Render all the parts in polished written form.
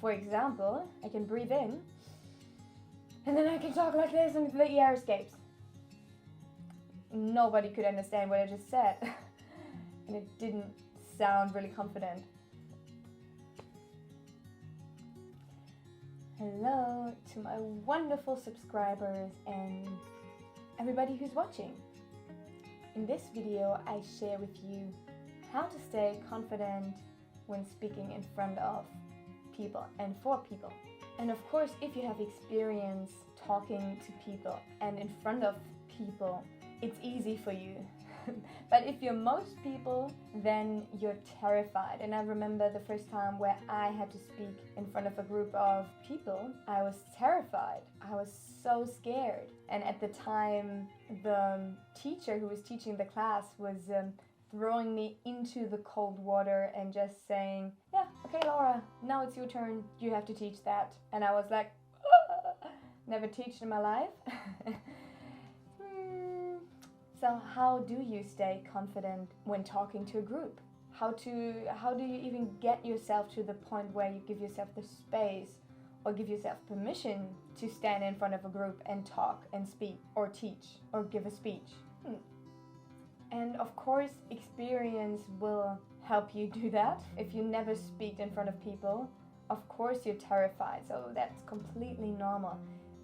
For example, I can breathe in, and then I can talk like this and the air escapes. Nobody could understand what I just said, and it didn't sound really confident. Hello to my wonderful subscribers and everybody who's watching. In this video, I share with you how to stay confident when speaking in front of people and for people. And of course, if you have experience talking to people and in front of people, it's easy for you. But if you're most people, then you're terrified. And I remember the first time where I had to speak in front of a group of people, I was terrified. I was so scared. And at the time, the teacher who was teaching the class was throwing me into the cold water and just saying, yeah, okay, Laura, now it's your turn. You have to teach that. And I was like, never taught in my life. So how do you stay confident when talking to a group? How do you even get yourself to the point where you give yourself the space or give yourself permission to stand in front of a group and talk and speak or teach or give a speech? And of course, experience will help you do that. If you never speak in front of people, of course you're terrified, so that's completely normal.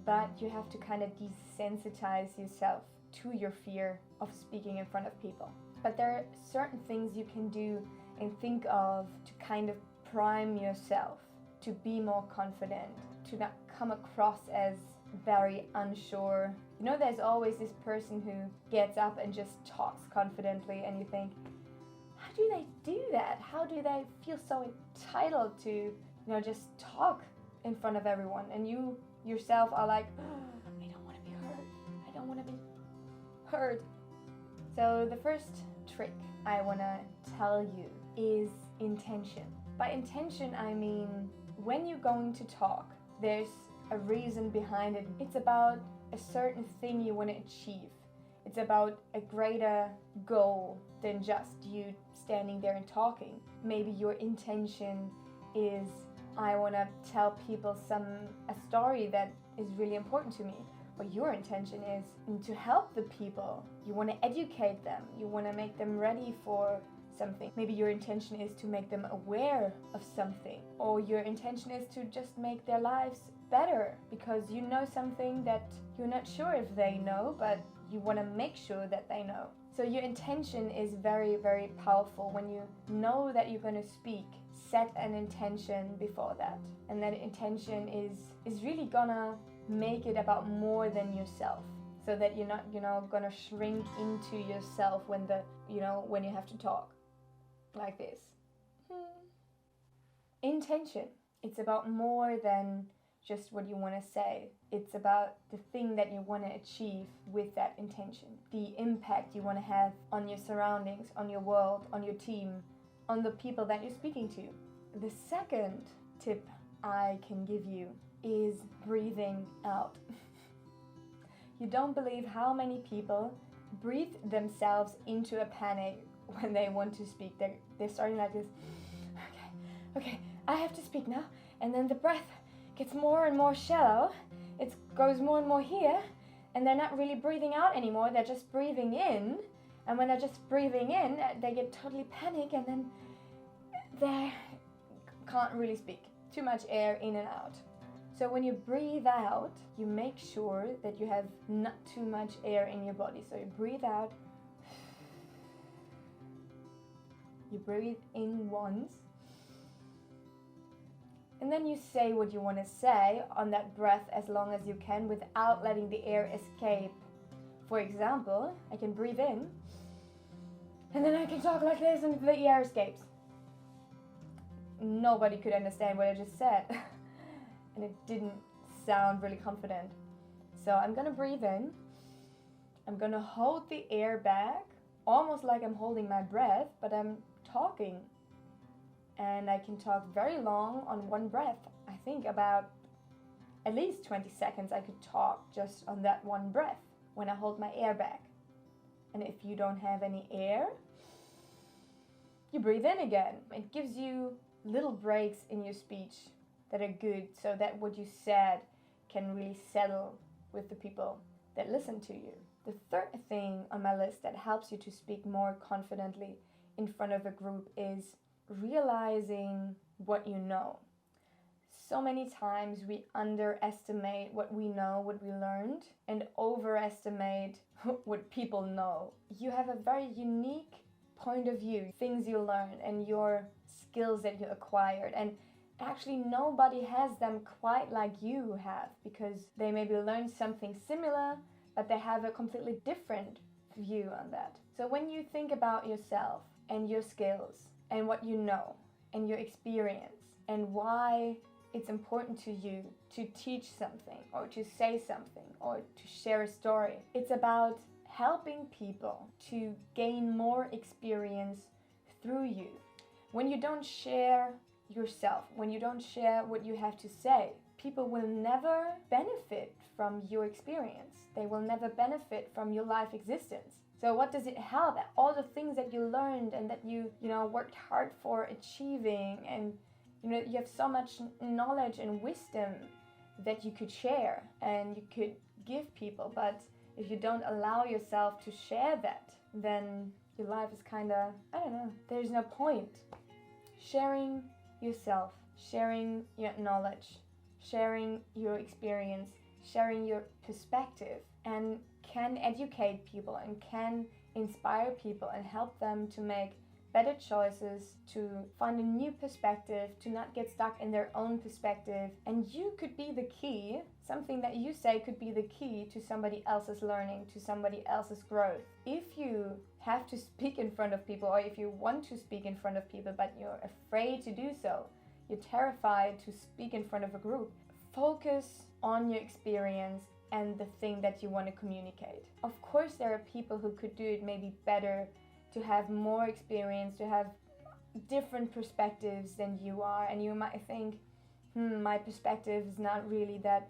But you have to kind of desensitize yourself to your fear of speaking in front of people. But there are certain things you can do and think of to kind of prime yourself to be more confident, to not come across as very unsure. You know, there's always this person who gets up and just talks confidently and you think, how do they do that? How do they feel so entitled to, just talk in front of everyone? And you yourself are like, I don't want to be heard. I don't want to be heard. So the first trick I want to tell you is intention. By intention, I mean when you're going to talk, there's a reason behind it. It's about a certain thing you want to achieve. It's about a greater goal than just you standing there and talking. Maybe your intention is, I want to tell people a story that is really important to me. Or your intention is to help the people. You want to educate them. You want to make them ready for something. Maybe your intention is to make them aware of something. Or your intention is to just make their lives better because you know something that you're not sure if they know, but you want to make sure that they know. So your intention is very, very powerful. When you know that you're going to speak, set an intention before that. And that intention is really gonna make it about more than yourself, so that you're not, gonna shrink into yourself when when you have to talk like this. Intention. It's about more than just what you want to say. It's about the thing that you want to achieve with that intention. The impact you want to have on your surroundings, on your world, on your team, on the people that you're speaking to. The second tip I can give you is breathing out. You don't believe how many people breathe themselves into a panic when they want to speak. They're starting like this. Okay, I have to speak now. And then the breath gets more and more shallow. It goes more and more here. And they're not really breathing out anymore. They're just breathing in. And when they're just breathing in, they get totally panicked and then they can't really speak. Too much air in and out. So when you breathe out, you make sure that you have not too much air in your body. So you breathe out. You breathe in once. And then you say what you want to say on that breath as long as you can without letting the air escape. For example, I can breathe in. And then I can talk like this and the air escapes. Nobody could understand what I just said. And it didn't sound really confident. So I'm gonna breathe in. I'm gonna hold the air back, almost like I'm holding my breath, but I'm talking. And I can talk very long on one breath. I think about at least 20 seconds I could talk just on that one breath when I hold my air back. And if you don't have any air, you breathe in again. It gives you little breaks in your speech that are good, so that what you said can really settle with the people that listen to you. The third thing on my list that helps you to speak more confidently in front of a group is realizing what you know. So many times we underestimate what we know, what we learned, and overestimate what people know. You have a very unique point of view, things you learned, and your skills that you acquired. And actually nobody has them quite like you have, because they maybe learned something similar, but they have a completely different view on that. So when you think about yourself and your skills and what you know and your experience and why it's important to you to teach something or to say something or to share a story, it's about helping people to gain more experience through you. When you don't share yourself, when you don't share what you have to say, people will never benefit from your experience. They will never benefit from your life existence. So what does it help? All the things that you learned and that you worked hard for achieving, and you have so much knowledge and wisdom that you could share and you could give people. But if you don't allow yourself to share that, then your life is kind of, I don't know, there's no point. Sharing yourself, sharing your knowledge, sharing your experience, sharing your perspective, and can educate people and can inspire people and help them to make better choices, to find a new perspective, to not get stuck in their own perspective. And you could be the key, something that you say could be the key to somebody else's learning, to somebody else's growth. If you have to speak in front of people, or if you want to speak in front of people but you're afraid to do so, you're terrified to speak in front of a group, focus on your experience and the thing that you want to communicate. Of course there are people who could do it maybe better, to have more experience, to have different perspectives than you are, and you might think, my perspective is not really that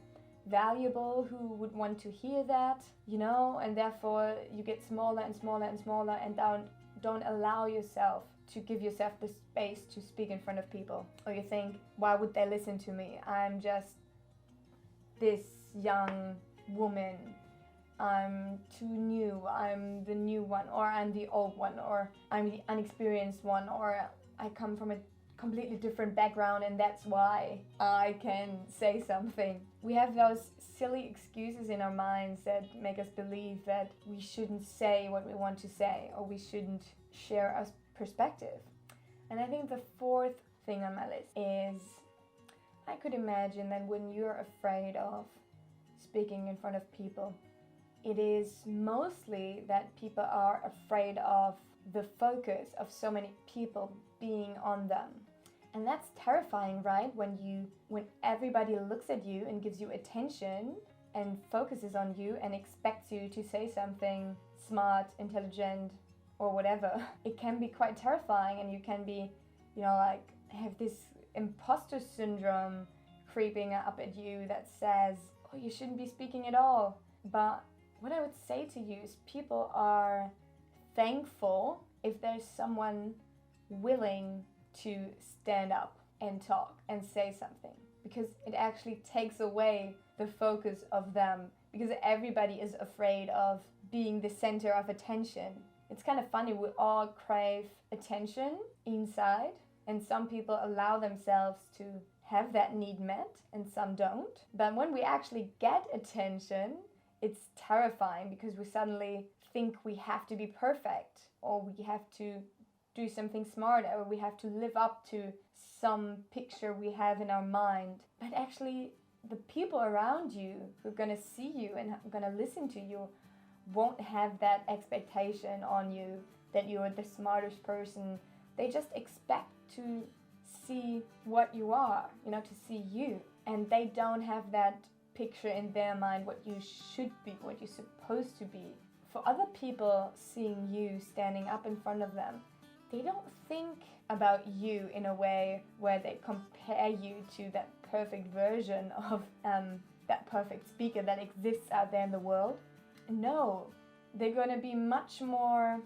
valuable, who would want to hear that, and therefore you get smaller and smaller and smaller, and don't allow yourself to give yourself the space to speak in front of people. Or you think, why would they listen to me? I'm just this young woman, I'm too new, I'm the new one, or I'm the old one, or I'm the unexperienced one, or I come from a completely different background and that's why I can say something. We have those silly excuses in our minds that make us believe that we shouldn't say what we want to say, or we shouldn't share our perspective. And I think the fourth thing on my list is, I could imagine that when you're afraid of speaking in front of people, it is mostly that people are afraid of the focus of so many people being on them. And that's terrifying, right? When everybody looks at you and gives you attention and focuses on you and expects you to say something smart, intelligent, or whatever, it can be quite terrifying, and you can be, have this imposter syndrome creeping up at you that says, oh, you shouldn't be speaking at all. But what I would say to you is, people are thankful if there's someone willing to stand up and talk and say something, because it actually takes away the focus of them, because everybody is afraid of being the center of attention. It's kind of funny, we all crave attention inside, and some people allow themselves to have that need met and some don't. But when we actually get attention, it's terrifying, because we suddenly think we have to be perfect, or we have to do something smart, or we have to live up to some picture we have in our mind. But actually, the people around you who are going to see you and are going to listen to you won't have that expectation on you that you're the smartest person. They just expect to see what you are, to see you. And they don't have that picture in their mind what you should be, what you're supposed to be. For other people seeing you standing up in front of them, they don't think about you in a way where they compare you to that perfect version of that perfect speaker that exists out there in the world. No, they're going to be much more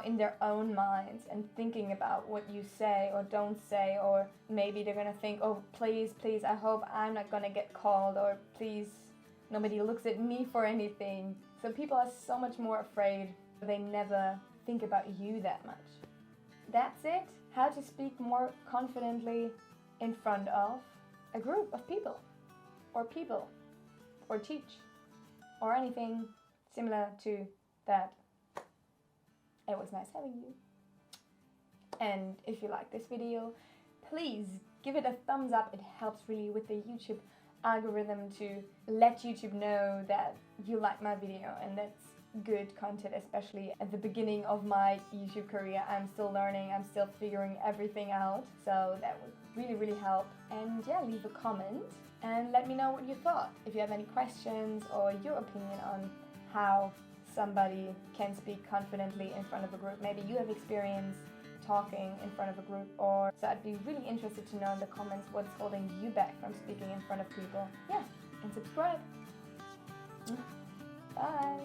in their own minds and thinking about what you say or don't say, or maybe they're gonna think, oh, please, I hope I'm not gonna get called, or please, nobody looks at me for anything. So people are so much more afraid. They never think about you that much. That's it. How to speak more confidently in front of a group of people, or teach, or anything similar to that. It was nice having you. And if you like this video, please give it a thumbs up. It helps really with the YouTube algorithm to let YouTube know that you like my video, and that's good content, especially at the beginning of my YouTube career. I'm still learning, I'm still figuring everything out, so that would really, really help. And yeah, leave a comment and let me know what you thought. If you have any questions or your opinion on how somebody can speak confidently in front of a group. Maybe you have experience talking in front of a group, or so I'd be really interested to know in the comments what's holding you back from speaking in front of people. Yeah, and subscribe. Bye.